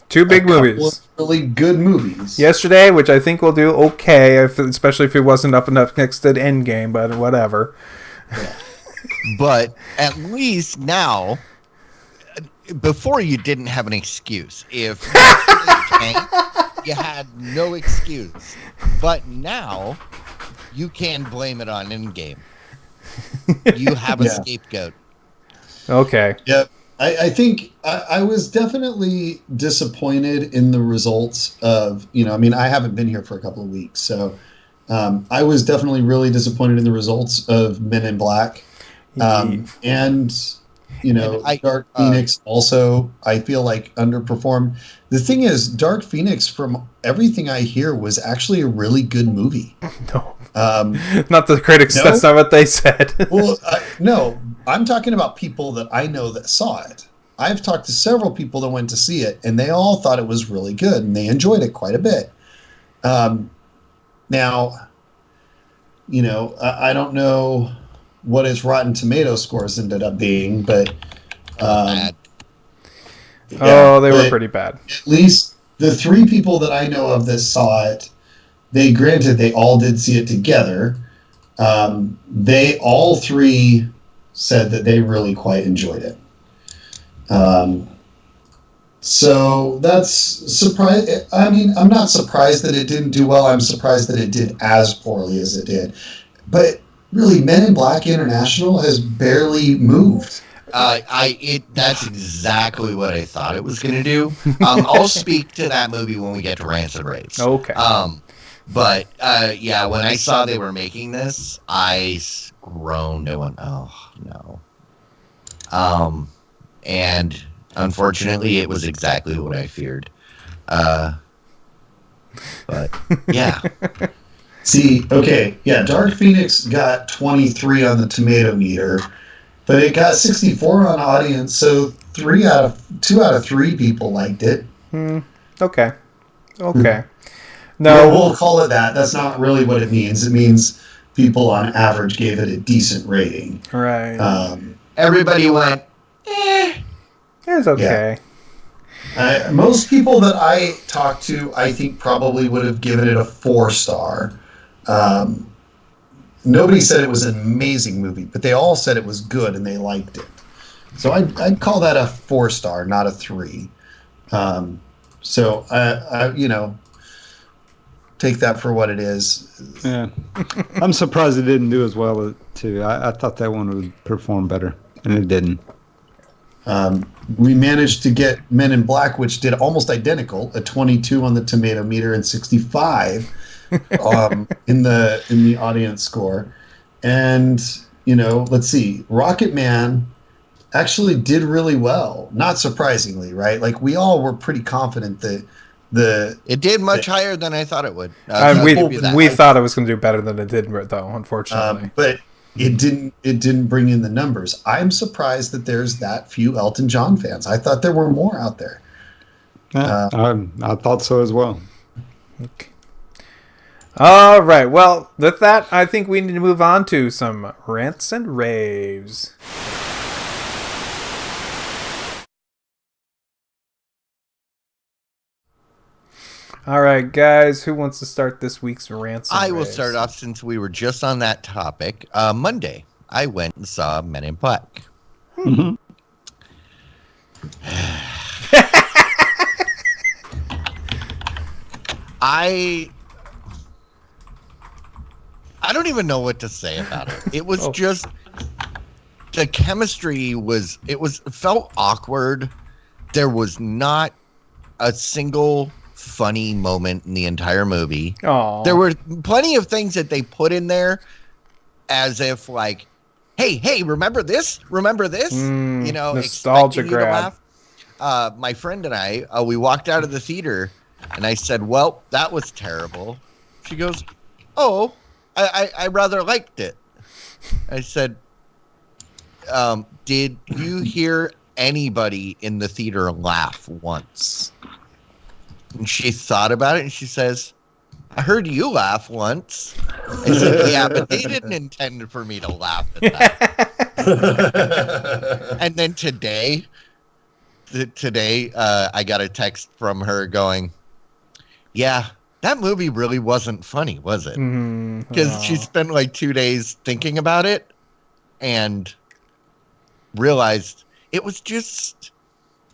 S1: two big movies.
S4: Really good movies.
S1: Yesterday, which I think will do okay, especially if it wasn't up next to Endgame, but whatever.
S4: Yeah.
S3: But at least now, before you didn't have an excuse. If you had no excuse. But now, you can blame it on Endgame. You have a scapegoat.
S1: Okay.
S4: Yep. I think I was definitely disappointed in the results of, I haven't been here for a couple of weeks, so I was definitely really disappointed in the results of Men in Black. And Dark Phoenix also, I feel like, underperformed. The thing is, Dark Phoenix, from everything I hear, was actually a really good movie.
S1: No.
S4: Um,
S1: Not the critics.
S4: No?
S1: That's not what they said.
S4: well, no, I'm talking about people that I know that saw it. I've talked to several people that went to see it, and they all thought it was really good, and they enjoyed it quite a bit. Now, I don't know what his Rotten Tomato scores ended up being, but
S1: they were pretty bad.
S4: At least the three people that I know of that saw it, they all did see it together. They all three said that they really quite enjoyed it. So that's surprise. I mean, I'm not surprised that it didn't do well. I'm surprised that it did as poorly as it did. But really, Men in Black International has barely moved.
S3: That's exactly what I thought it was going to do. I'll speak to that movie when we get to Rants and Raves.
S1: Okay.
S3: But when I saw they were making this, I groaned. I went, oh no. And unfortunately, it was exactly what I feared. But yeah.
S4: See, okay, yeah, Dark Phoenix got 23 on the tomato meter, but it got 64 on audience, so 2 out of 3 people liked it.
S1: Okay. No,
S4: we'll call it that. That's not really what it means. It means people on average gave it a decent rating.
S1: Right.
S3: Everybody went, eh.
S1: It was okay.
S4: Yeah. Most people that I talked to, I think, probably would have given it a 4-star. Nobody said it was an amazing movie, but they all said it was good and they liked it. So I'd call that a 4-star, not a 3. So I take that for what it is.
S2: Yeah, I'm surprised it didn't do as well too. I thought that one would perform better, and it didn't.
S4: We managed to get Men in Black, which did almost identical, a 22 on the tomato meter and 65 in the audience score. And, let's see, Rocket Man actually did really well, not surprisingly, right? Like, we all were pretty confident that
S3: it did much higher than I thought it would.
S1: We thought it was going to do better than it did, though, unfortunately.
S4: But it didn't bring in the numbers. I'm surprised that there's that few Elton John fans. I thought there were more out there.
S2: Yeah, I thought so as well.
S1: Okay. All right. Well, with that, I think we need to move on to some rants and raves. All right, guys, who wants to start this week's rants and raves?
S3: I will start off since we were just on that topic. Monday, I went and saw Men in Black.
S2: Mm-hmm.
S3: I don't even know what to say about it. It was just the chemistry felt awkward. There was not a single funny moment in the entire movie.
S1: Aww.
S3: There were plenty of things that they put in there as if like, hey, remember this?
S1: Nostalgia grab.
S3: My friend and I, we walked out of the theater and I said, well, that was terrible. She goes, oh, I rather liked it. I said, did you hear anybody in the theater laugh once? And she thought about it and she says, I heard you laugh once. I said, yeah, but they didn't intend for me to laugh at that. And then today, I got a text from her going, yeah, that movie really wasn't funny, was it? Because she spent like 2 days thinking about it and realized it was just,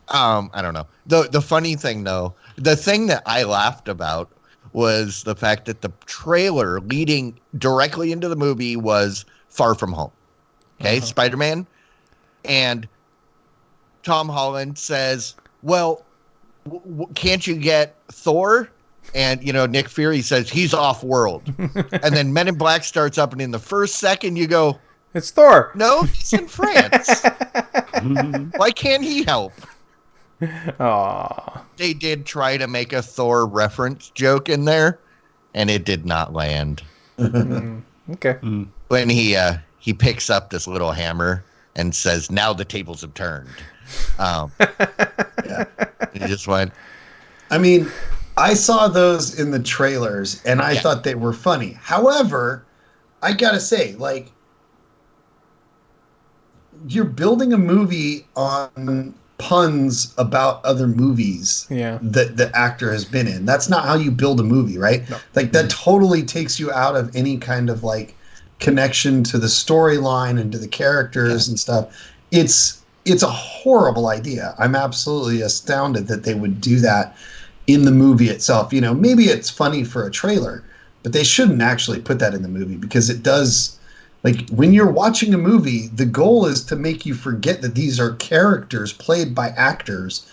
S3: I don't know. The funny thing, though, the thing that I laughed about was the fact that the trailer leading directly into the movie was Far From Home. Okay, Spider-Man. And Tom Holland says, well, can't you get Thor? And, Nick Fury says, he's off-world. And then Men in Black starts up, and in the first second, you go,
S1: it's Thor.
S3: No, he's in France. Why can't he help?
S1: Aw.
S3: They did try to make a Thor reference joke in there, and it did not land.
S1: Okay.
S3: When he picks up this little hammer and says, "Now the tables have turned."
S4: Yeah.
S3: He just went,
S4: I mean, I saw those in the trailers and I thought they were funny. However, I gotta say, like, you're building a movie on puns about other movies that the actor has been in. That's not how you build a movie, right?
S1: No.
S4: Like, that totally takes you out of any kind of like connection to the storyline and to the characters and stuff. It's a horrible idea. I'm absolutely astounded that they would do that in the movie itself. You know, maybe it's funny for a trailer, but they shouldn't actually put that in the movie because it does. Like, when you're watching a movie, the goal is to make you forget that these are characters played by actors.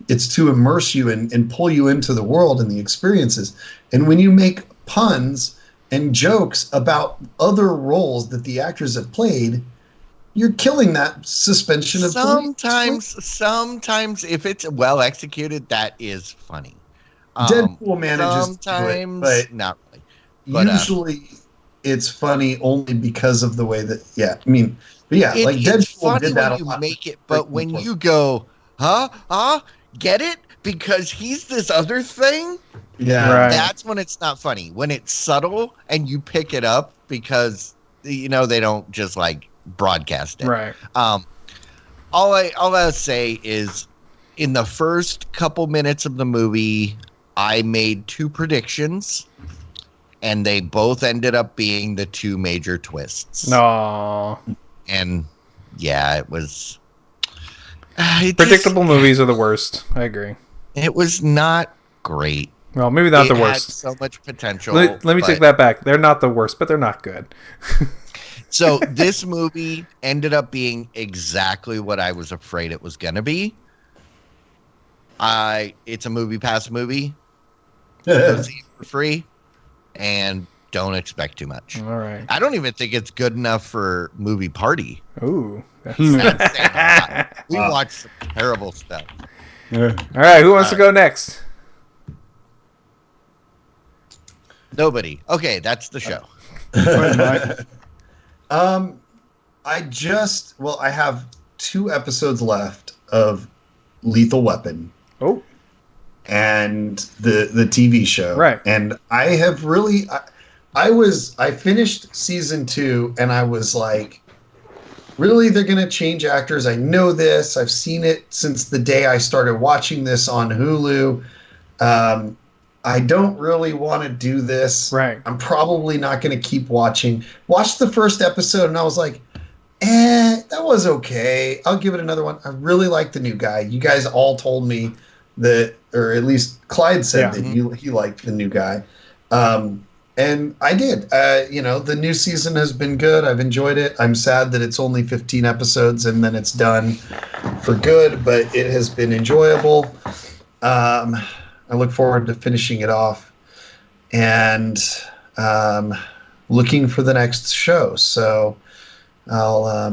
S4: It's to immerse you and pull you into the world and the experiences. And when you make puns and jokes about other roles that the actors have played, you're killing that suspension of
S3: sometimes if it's well executed, that is funny.
S4: Deadpool manages
S3: sometimes
S4: to do it, but
S3: not really. But,
S4: usually it's funny only because of the way that like
S3: it's
S4: Deadpool
S3: funny
S4: did that
S3: when
S4: a
S3: you
S4: lot.
S3: make it, but when you go, get it? Because he's this other thing?
S1: Right.
S3: That's when it's not funny. When it's subtle and you pick it up because they don't just like broadcast it.
S1: Right.
S3: All I'll say is in the first couple minutes of the movie, I made 2 predictions, and they both ended up being the 2 major twists.
S1: No.
S3: And it was
S1: predictable movies are the worst. I agree.
S3: It was not great.
S1: Well, maybe not the worst.
S3: Had so much potential.
S1: Let me take that back. They're not the worst, but they're not good.
S3: So this movie ended up being exactly what I was afraid it was going to be. It's a Movie Pass movie. Go see it for free, and don't expect too much.
S1: All right.
S3: I don't even think it's good enough for Movie Party.
S1: Ooh.
S3: That's saying a lot. We watched some terrible stuff.
S1: All right. Who wants to go next?
S3: Nobody. Okay, that's the show.
S4: I have 2 episodes left of Lethal Weapon.
S1: Oh.
S4: And the TV show.
S1: Right.
S4: And I have really I finished season 2 and I was like, really, they're going to change actors? I know this. I've seen it since the day I started watching this on Hulu. I don't really want to do this.
S1: Right.
S4: I'm probably not going to keep watching. Watched the first episode and I was like, that was okay. I'll give it another one. I really like the new guy. You guys all told me that, or at least Clyde said that he liked the new guy. And I did. The new season has been good. I've enjoyed it. I'm sad that it's only 15 episodes and then it's done for good, but it has been enjoyable. I look forward to finishing it off and looking for the next show. So I'll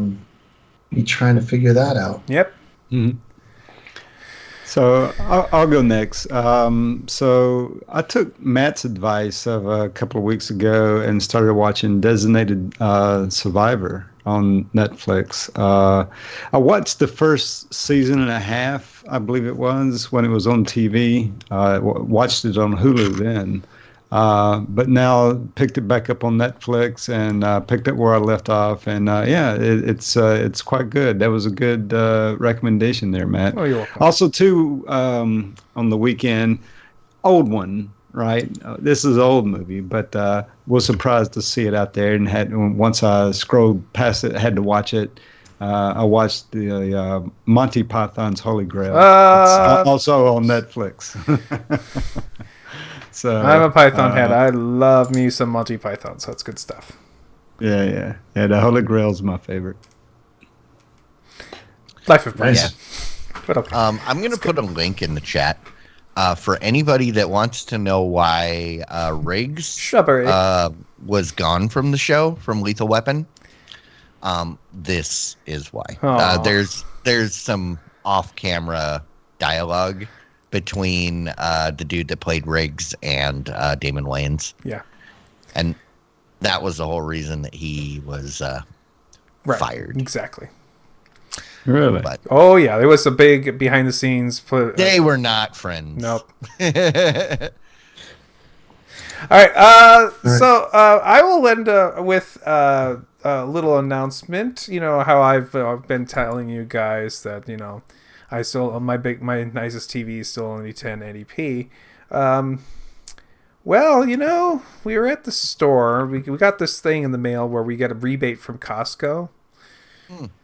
S4: be trying to figure that out.
S1: Yep.
S2: Mm-hmm. So I'll go next. So I took Matt's advice of a couple of weeks ago and started watching Designated Survivor on Netflix. I watched the first season and a half, I believe it was, when it was on TV. Watched it on Hulu then. But now picked it back up on Netflix and picked up where I left off. And it's quite good. That was a good recommendation there, Matt.
S1: Oh, you're welcome.
S2: Also, too, on the weekend, old one, right? This is an old movie, but was surprised to see it out there. And once I scrolled past it, had to watch it. I watched the Monty Python's Holy Grail. It's also on Netflix. So
S1: I'm a Python head. I love me some Monty Python, so it's good stuff.
S2: Yeah. The Holy Grail is my favorite.
S1: Life of Brian.
S3: Yeah.
S1: But okay.
S3: I'm going to put a link in the chat for anybody that wants to know why Riggs was gone from the show, from Lethal Weapon. This is why. there's some off-camera dialogue between the dude that played Riggs and Damon Wayans.
S1: Yeah.
S3: And that was the whole reason that he was fired.
S1: Exactly.
S2: Really?
S3: But
S1: Oh, yeah. There was a big behind-the-scenes...
S3: they were not friends.
S1: Nope. All right. So I will end with a little announcement. You know how I've been telling you guys that I still my nicest TV is still only 1080p. Well, we were at the store. We got this thing in the mail where we get a rebate from Costco.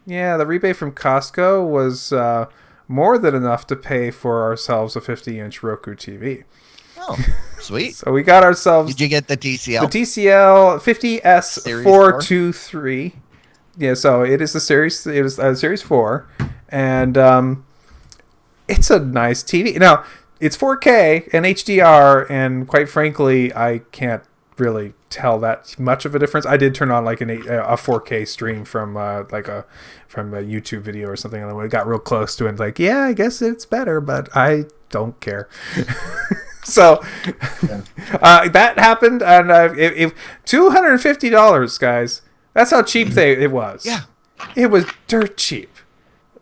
S1: Yeah, the rebate from Costco was more than enough to pay for ourselves a 50-inch Roku TV.
S3: Oh, sweet.
S1: So we got ourselves...
S3: Did you get the TCL?
S1: The TCL 50S423. Yeah, so it is the series. It is Series 4, and it's a nice TV. Now it's 4K and HDR, and quite frankly, I can't really tell that much of a difference. I did turn on like a 4K stream from a YouTube video or something, and when it got real close to it, like, yeah, I guess it's better, but I don't care. So that happened, and if $250, guys, that's how cheap it was.
S3: Yeah,
S1: it was dirt cheap.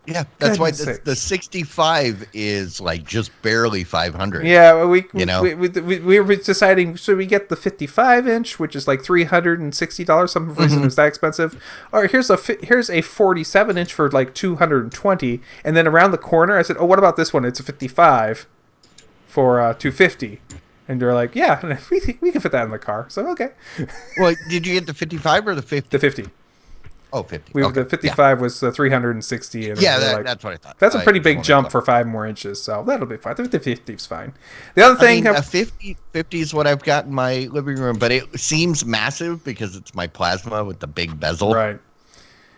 S3: Yeah, that's why the 65 is like just barely 500.
S1: Yeah, we were deciding, should we get the 55-inch, which is like $360? Some reason it was that expensive. Or here's a 47-inch for like $220, and then around the corner, I said, oh, what about this one? It's a 55 for $250. And they're like, yeah, we can fit that in the car. So okay.
S3: Well, did you get the 55 or the 50?
S1: The 50.
S3: Oh, 50.
S1: The 55 was 360. And
S3: that's what I thought.
S1: That's a pretty big jump for 5 more inches, so that'll be fine. The 50 is fine. The other thing...
S3: a 50 is what I've got in my living room, but it seems massive because it's my plasma with the big bezel.
S1: Right.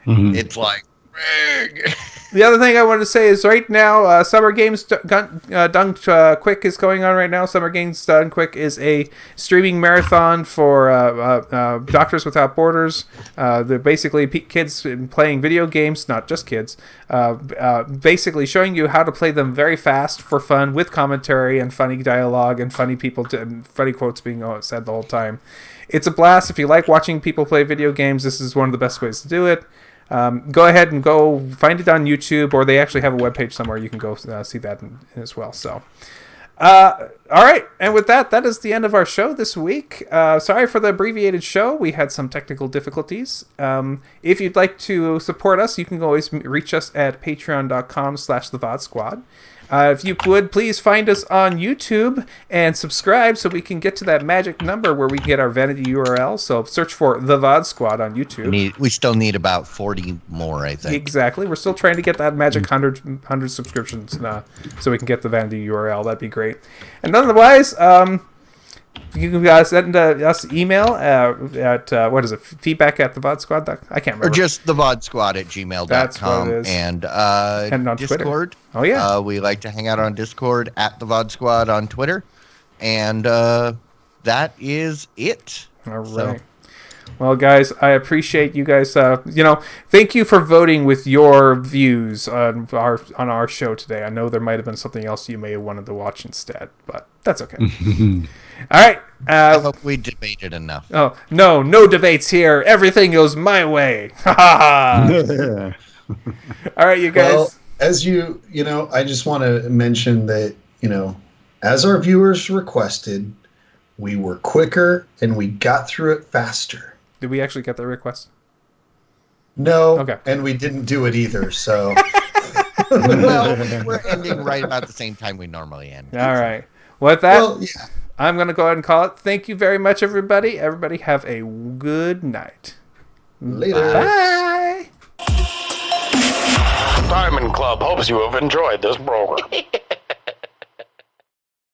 S2: Mm-hmm.
S3: It's like big.
S1: The other thing I wanted to say is right now, Summer Games Done Quick is going on right now. Summer Games Done Quick is a streaming marathon for Doctors Without Borders. They're basically kids playing video games, not just kids, basically showing you how to play them very fast for fun with commentary and funny dialogue and funny quotes being said the whole time. It's a blast. If you like watching people play video games, this is one of the best ways to do it. Go ahead and go find it on YouTube, or they actually have a webpage somewhere you can go see that as well. So, all right, and with that is the end of our show this week. Sorry for the abbreviated show. We had some technical difficulties. If you'd like to support us, you can always reach us at patreon.com/thevodsquad. If you would, please find us on YouTube and subscribe so we can get to that magic number where we get our vanity URL. So search for The VOD Squad on YouTube.
S3: We still need about 40 more, I think.
S1: Exactly. We're still trying to get that magic 100 subscriptions so we can get the vanity URL. That'd be great. And otherwise, you can send us email at what is it? feedback@thevodsquad.com. I can't remember.
S3: Or just thevodsquad@gmail.com.
S1: That's what it is.
S3: And
S1: on
S3: Discord.
S1: Twitter. Oh yeah.
S3: We like to hang out on Discord at thevodsquad on Twitter, and that is it.
S1: All right. Well, guys, I appreciate you guys. Thank you for voting with your views on our show today. I know there might have been something else you may have wanted to watch instead, but that's okay. All right.
S3: I hope we debated enough.
S1: Oh no debates here. Everything goes my way. Ha ha. All right, you guys.
S4: Well, as I just want to mention that as our viewers requested, we were quicker and we got through it faster.
S1: Did we actually get that request?
S4: No.
S1: Okay.
S4: And we didn't do it either, so.
S3: Well, we're ending right about the same time we normally end.
S1: All right. With that, I'm going to go ahead and call it. Thank you very much, everybody. Everybody have a good night.
S4: Later.
S1: Bye.
S6: Diamond Club hopes you have enjoyed this program.